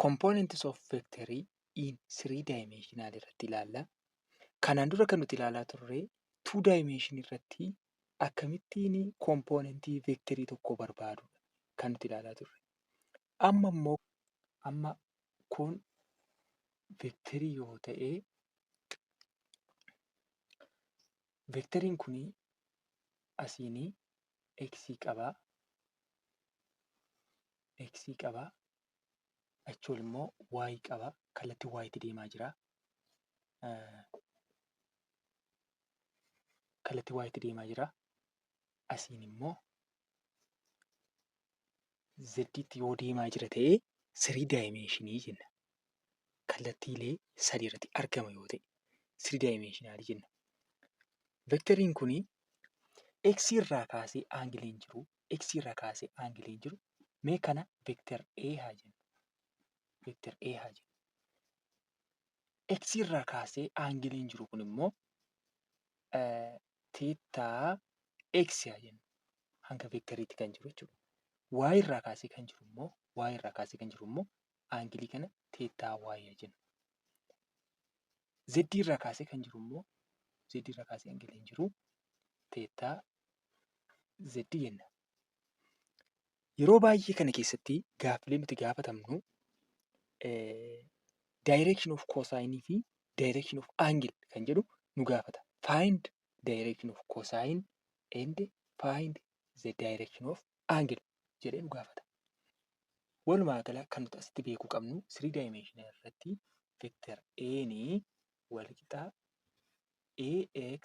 components of vectorii in 3 dimensional irratti ilaalla. Kanaan dura kan nuti ilaalaa turre 2 dimension irratti akkamittiin componentii vectorii tokko barbaadudha kan nuti ilaalaa turre. Amma kun vectorii yoo ta'e, vectoriin kun asiin x qaba. Achi immoo y qaba. Kallattii y tti deemaa jira. Asiin immoo z tti yoo deemaa jira ta'e 3 dimensionii jenna. Kallattiilee 3 irratti argama yoo ta'e 3 dimensional jenna. Vectoriin kun x irraa kaasee aangiliin jiru. Mee kana vector A haa jennu. X irraa kaasee aangiliin jiru kun immoo theta x haa jennu. Hanga vectoriitti kan jiru jechuudha. Y irraa kaasee kan jiru immoo aangilii kana theta y haa jennu. Z irraa kaasee kan jiru immoo aangiliin jiru theta z jenna. Yeroo baay'ee kana keessatti gaaffilee nuti gaafatamnu direction of cosine fi direction of angle kan jedhu nu gaafata. Find direction of cosine and find the direction of angle jedhee nu gaafata. Walumaa gala kan nuti asitti beekuu qabnu 3 dimensional irratti vector A wal qixaa ax,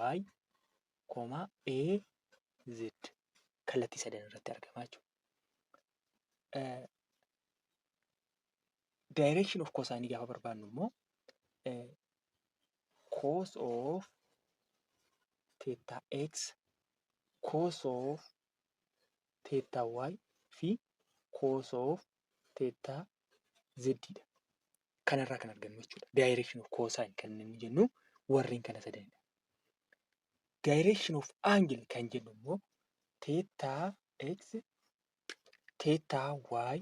ay, az kallattii 3 irratti argamaa jechuudha. Direction of cosine gaafa barbaadnu immoo cos of theta x, cos of theta y fi cos of theta z dha. Kanarraa kan argannu jechuudha. Direction of cosine kan inni jennu warreen kana sadanidha. Direction of angle kan jennu immoo theta x, theta y,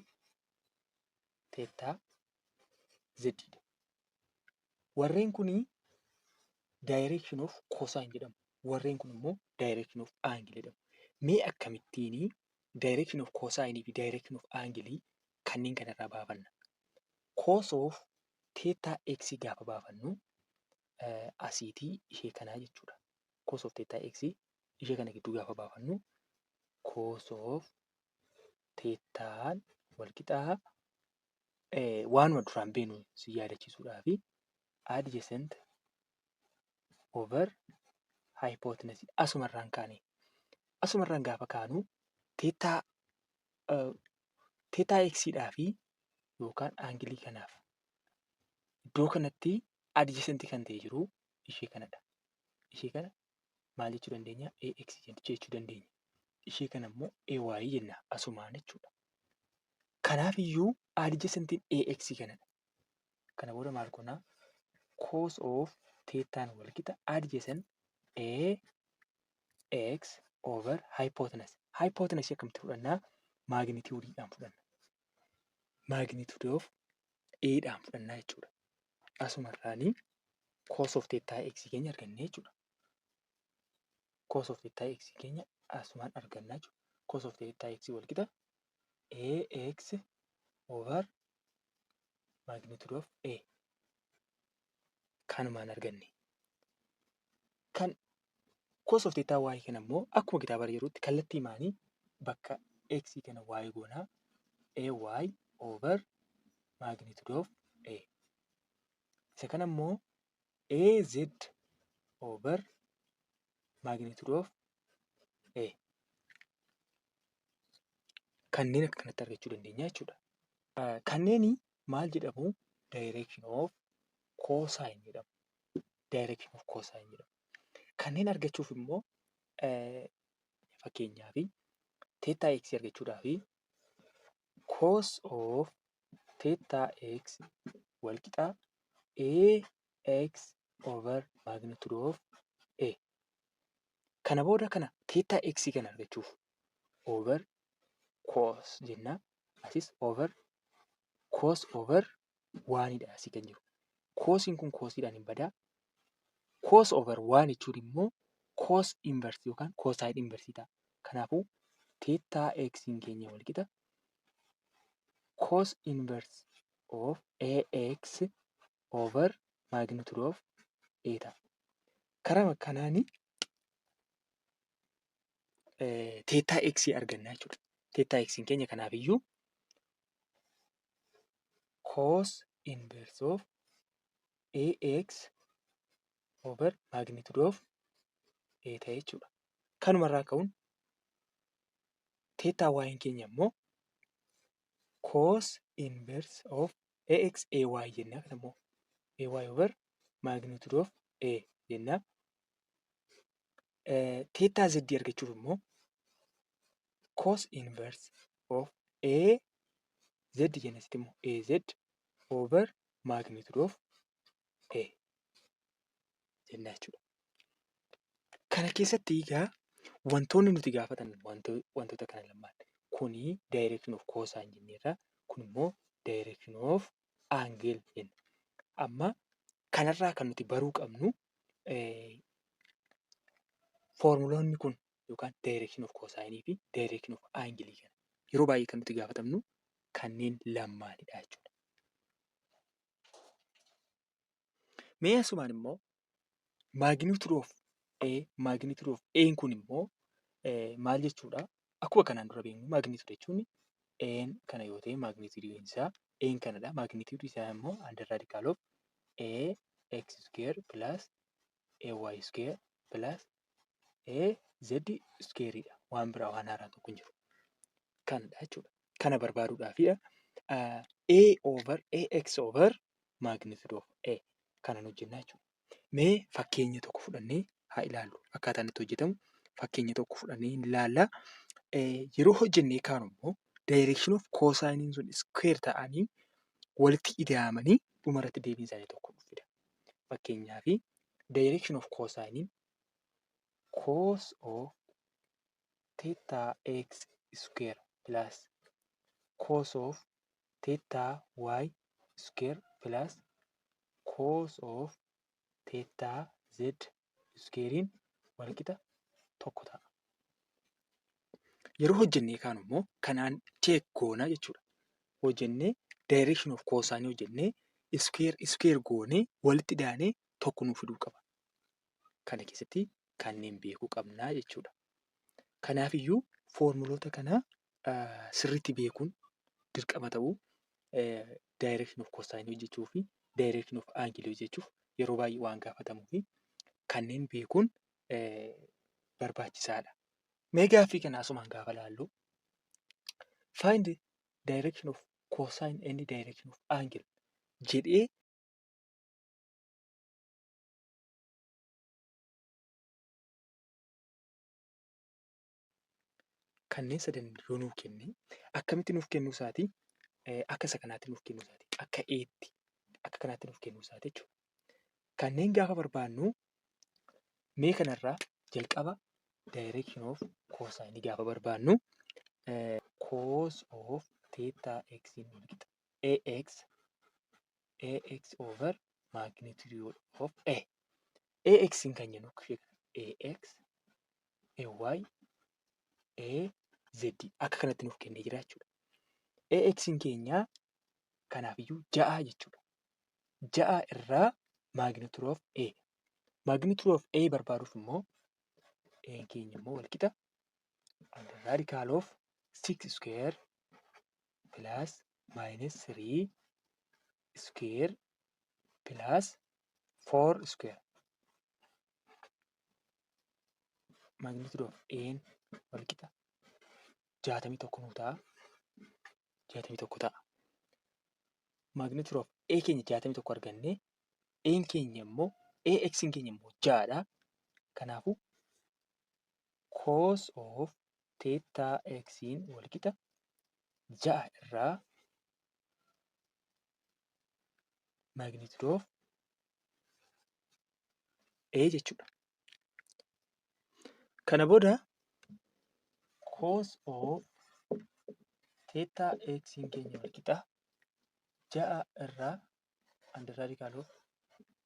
theta z dha. Warreen kun direction of cosine jedhamu. Warreen kun immoo direction of angle jedhamu. Mee akkamittiin direction of cosine fi direction of angle kanneen kanarraa baafanna? Cos of theta x gaafa baafannu asiitii ishee kanaa jechuudha. Cos of theta x ishee kana gidduu gaafa baafannu cos of thetaan wal qixaa waanuma duraan beeknu si yaadachiisuudhaaf adjacent over hypotenuse asumarraan kaane. Asumarraan gaafa kaanu theta x dhaafi yookaan aangilii kanaaf iddoo kanatti adjacent kan ta'e jiru ishee kanadha. Ishee kana maal jechuu dandeenya? Ax jechuu dandeenya. Ishee kana immoo ay jenna asumaan jechuudha. Kanaaf iyyuu adjacentiin ax kanadha. Kana booda maal goonaa? Cos of thetaan wal qixa adjacent ax over hypotenuse. Hypotenuse akkamitti fudhannaa? Magnitudeedhaan fudhanna. Magnitude of a dhaan fudhannaa jechuudha. Asumarraanii cos of theta x keenya arganne jechuudha. Cos of theta x keenya asumaan argannaa jechuudha. Cos of theta x wal qixa ax over magnitude of a kanumaan arganne. Kan cos of theta y kana immoo akkuma kitaaba jirutti kallattii maanii bakka x kana y goonaa ay over magnitude of a. Isa kana immoo az over magnitude of a. Kanneen akka kanatti argachuu dandeenya jechuudha. Kanneen maal jedhamu? Direction of cosine jedhamu. Direction of cosine jedhamu. Kanneen argachuuf immoo fakkeenyaaf theta x argachuudhaaf cos of theta x wal qixaa ax over magnitude of a. Kana booda kana theta x kana argachuuf over cos jenna. Asis over cos over waanidha asii kan jiru. Cosiin kun cosiidhaan hin badaa. Cos over waan jechuun immoo cos inverse yookaan cosine inverse ta'a. Kanaafuu theta x'n keenya wal qixa cos inverse of ax over magnitude of a ta'a. Karaa kanaani theta x arganna jechuudha. Theta x'n keenya kanaafiyyuu cos inverse of ax over magnitude of a ta'e jechuudha. Kanumarraa ka'uun theta y keenya immoo cos inverse of ax ay jennaa. Kan immoo ay over magnitude of a jennaa. Theta z argachuuf immoo cos inverse of a z jennasitti immoo az over magnitude of a jennaa jechuudha. Kana keessatti egaa wantoonni nuti gaafatan wantoota kana lamaan. Kuni direction of cosine jenneerra. Kun immoo direction of angle jenna. Amma kanarraa kan nuti baruu qabnu foormuloonni kun yookaan direction of cosine fi direction of angle kana yeroo baay'ee kan nuti gaafatamnu kanneen lamaanidha jechuudha. Mee asumaan immoo magnitude of A kun immoo maal jechuudha? Akkuma kanaan dura beeknu magnitude jechuun A kana yoo ta'e magnitude isaa A kanadha. Magnitude isaa immoo under radical of A x square plus ay square plus a z squareidha. Waan biraa waan haaraa tokko hin jiru. Kanadha jechuudha. Kana barbaaduudhaafidha. A over ax over magnitude of A kanan hojjennaa jechuudha. Mee fakkeenya tokko fudhannee haa ilaallu. Akkaataan itti hojjetamu fakkeenya tokko fudhannee ilaalla. Yeroo hojjennee kaanu immoo direction of cosine sun square ta'anii walitti ida'amanii dhumarratti deebiin isaanii tokko dhufudha. Fakkeenyaaf direction of cosine cos of theta x square plus cos of theta y square plus cos of theta z squarein wal qixa tokko ta'a. Yeroo hojjennee kaanu immoo kanaan check goona jechuudha. Hojjennee direction of cosine hojjennee square goonee walitti ida'anee tokko nuuf fiduu qaba. Kana keessatti kanneen beekuu qabnaa jechuudha. Kanaafiyyuu foormuloota kana sirriitti beekuun dirqama ta'uu direction of cosine hojjechuu fi direction of angle hojjechuuf yeroo baay'ee waan gaafatamuu fi kanneen beekuun barbaachisaadha. Mee gaaffii kana asumaan gaafa laallu find direction of cosine and direction of angle jedhee kanneen sadan yoo nuuf kenne akkamitti nuuf kennuu isaati? Akka isa kanaatti nuuf kennuu isaati. Akka eetti akka kanaatti nuuf kennuu isaati jechuudha. Kanneen gaafa barbaannu mee kanarraa jalqaba direction of cosine gaafa barbaannu cos of theta x wal qixa ax over magnitude of a. Ax kan jennu ax ay az akka kanatti nuuf kennee jira jechuudha. Ax keenya kanaafiyyuu 6 jechuudha. 6 irraa magnitude of a. Magnitude of a barbaaduuf immoo a keenya immoo wal qixa under radical of 6 square plus minus 3 square plus 4 square. Magnitude of a wal qixa 61 nuu ta'a. 61 ta'a. Magnitude of a keenya 61 argannee a keenya immoo ax keenya immoo 6dha. Kanaafuu cos of theta x wal qixa 6 irraa magnitude of a jechuudha. Kana booda cos of theta x keenya wal qixa 6 irraa under radical of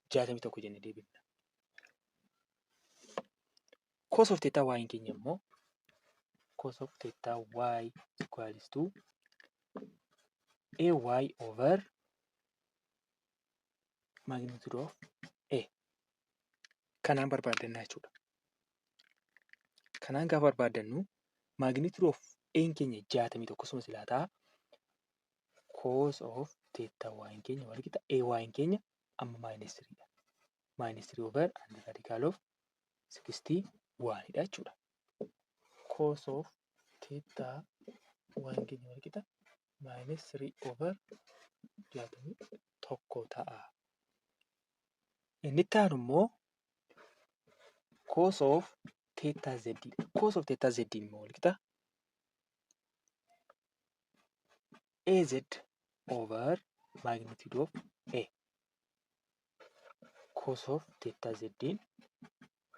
61 jennee deebifna. Cos of theta y keenya immoo cos of theta y equals to ay over magnitude of a. Kanaan barbaadanna jechuudha. Kanaan gaafa barbaadannu magnitude of a keenya 61 akkasumas ilaataa cos of theta y keenya wal qixa ay keenya amma -3 dha. -3 over under radical of 61 dha jechuudha. Cos of theta y keenya wal qixa -3 over 61 ta'a. Inni itti aanu immoo cos of theta z dha. Cos of theta z immoo wal qixa az over magnitude of a. Cos of theta z wal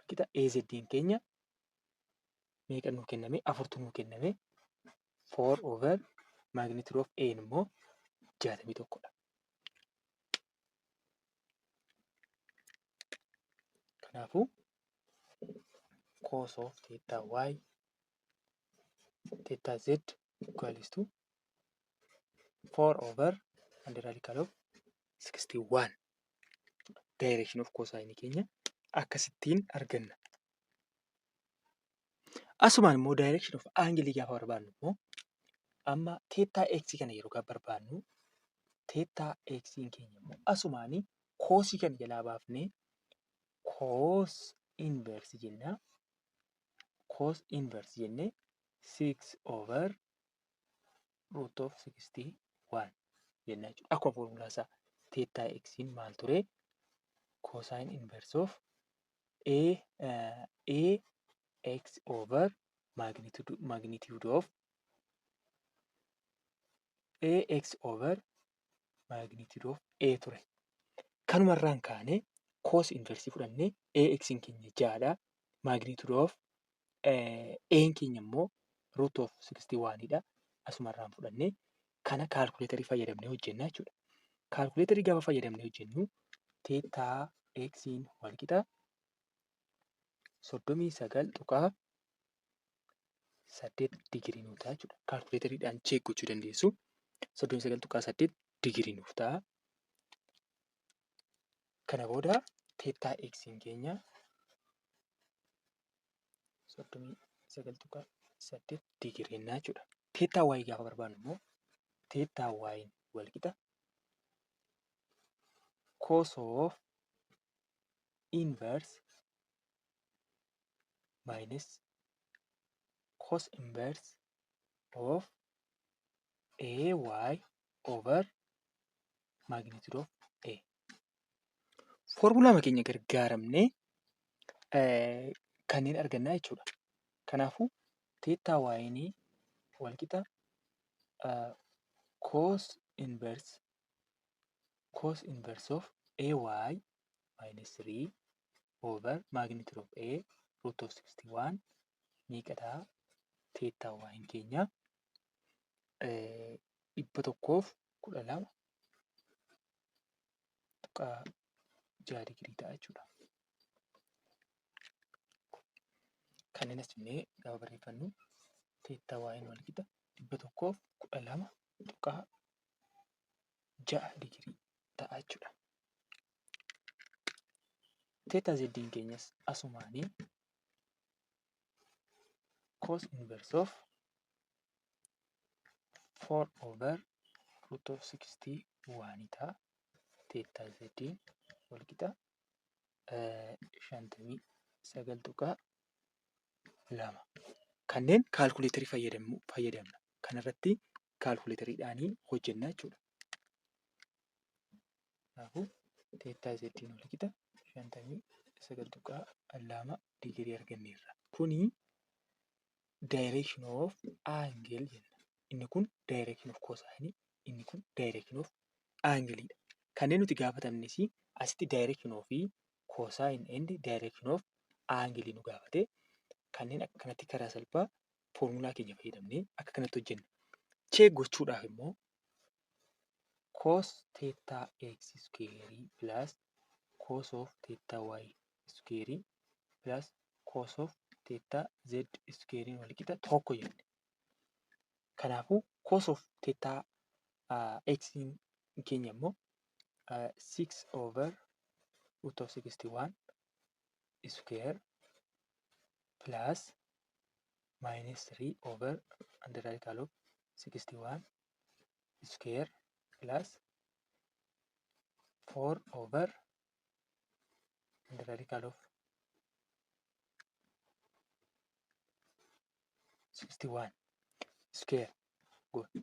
qixa az keenya meeqa nuu kenname? 4 nuu kenname. 4 over magnitude of a immoo 61 dha. Kanaafuu cos of theta y theta z equals to 4 over under radical of 61. Direction of cosine keenya akkasittiin arganna. Asumaan immoo direction of angle gaafa barbaannu immoo amma theta x kana yeroo gaafa barbaannu theta x keenya immoo asumaanii cosii kana jalaa baafnee cos inverse jenna. Cos inverse jennee 6 over root of 61 jenna jechuudha. Akkuma formulaa isaa theta x maal ture? Cosine inverse of ax over magnitude of ax over magnitude of a ture. Kanumarraan kaanee cos inverse fudhannee ax keenya 6 dha. Magnitude of a keenya immoo root of 61 dha. Asumarraan fudhannee kana calculator fayyadamnee hojjenna jechuudha. Calculator gaafa fayyadamnee hojjennu theta x wal qixa 39.8 digirii nuuf ta'a jechuudha. Calculatoriidhaan check gochuu dandeessu. 39.8 digirii nuuf ta'a. Kana booda theta x keenya 39.8 digirii jechuudha. Theta y gaafa barbaannu immoo theta y wal qixa cos of inverse minus cos inverse of ay over magnitude of a. Formulaa keenya gargaaramnee kanneen argannaa jechuudha. Kanaafuu theta y wal qixa cos inverse of ay minus 3 over magnitude of a root of 61 meeqa ta'a? Theta y keenya 112.6 digirii ta'a jechuudha. Kanneen as jennee gaafa barreeffannu theta y wal qixa 112.6 digirii ta'a jechuudha. Theta z keenyas asumaanii cos inverse of 4 over root of 61 ta'a. Theta z wal qixa 59.2. Kanneen calculatorii fayyadamna. Kanarratti calculatoriidhaan hojjenna jechuudha. Kanaafuu theta z wal qixa 59.2 digirii arganneerra. Kuni direction of angle jenna. Inni kun direction of cosine, inni kun direction of angle dha. Kanneen nuti gaafatamnes asitti direction of cosine and direction of angle nu gaafate. Kanneen akkanatti karaa salphaa formulaa keenya fayyadamnee akka kanatti hojjenna. Check gochuudhaaf immoo cos theta x square plus cos of theta y square plus cos of theta z square wal qixa tokko jenne. Kanaafuu cos of theta x keenya immoo 6/√61 square plus minus 3/√61 square plus 4/61 square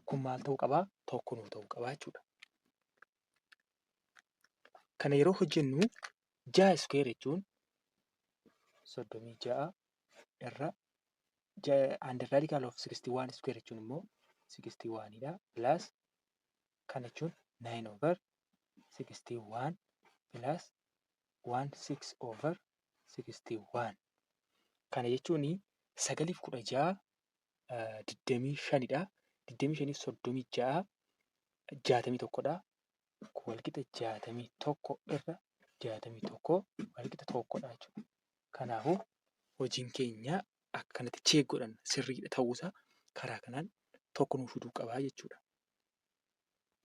kun maal ta'uu qabaa? Tokko nuu ta'uu qabaa jechuudha. Kana yeroo hojjennu 6 square jechuun 36 irra 1/61 square jechuun immoo 61 dha plus kana jechuun 9/61 plus 16/61 kana jechuun 9 16 25 dha. 25 36 61 dha. Wal qixa 61 irra 61 wal qixa tokkodha jechuudha. Kanaafuu hojiin keenya akkanatti cheek godhan sirriidha ta'uusaa karaa kanaan tokko nuuf fiduu qabaa jechuudha.